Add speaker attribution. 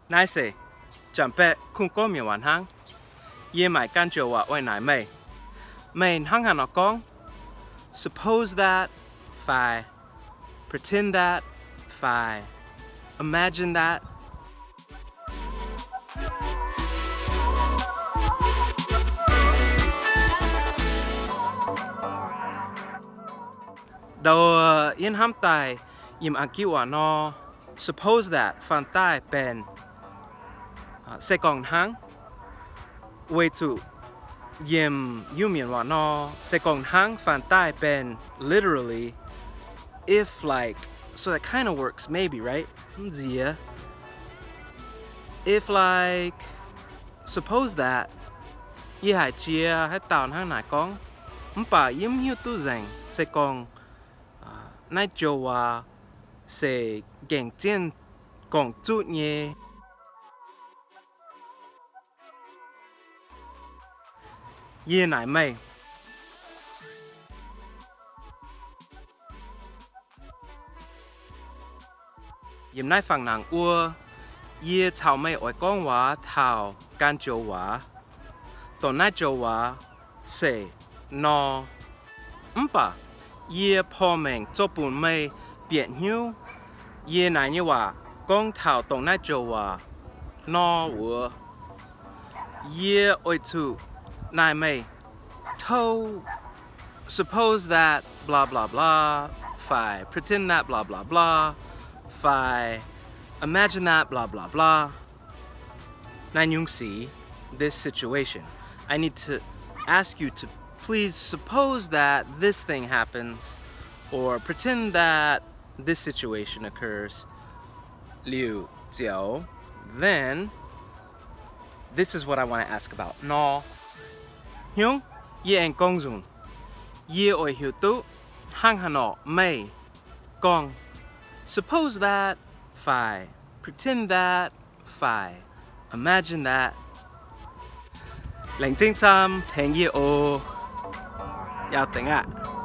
Speaker 1: Nãy giờ, chẳng biết không có miệng hoàn hang, ye mày can chiều wa oi nãy mày, mày hăng hăng nó con, suppose that, phải, pretend that, phải, imagine that. Đầu yên ham tài, yếm ăn kêu wa nó, suppose that, phản tai bên, sẽ còn hăng, way to yếm yêu miệng wa nó, sẽ còn hăng phản tai bên, literally, if like, so that kind of works maybe, right? Zia. If like, suppose that, ye hai chia hai tao hăng nai con, bà yếm hiu tu zeng, sẽ còn nai cho wa sẽ geng chiến gong chút nhé. Ye nai mày. Yếm nai phẳng nàng ua, ye chào mày oi con wa thảo can cho wa. Tổ nai cho wa sẽ no. Bà ye po meng cho bùn mày biển hiu. Ye nai như wa con thảo tổ nai cho wa no ua. Ye oi tu nai mày thâu. Suppose that blah blah blah. Phải pretend that blah blah blah. Phải imagine that blah blah blah. Nai nhung see this situation. I need to ask you to please suppose that this thing happens or pretend that this situation occurs. Liu Jiao. Then this is what I want to ask about. No. Hyung, ye en gong zun. Ye oi hiu tu hang hano mei gong. Suppose that, phải, pretend that, phải, imagine that. Lệnh tinh tâm, thành ye o. Yao tính ạ.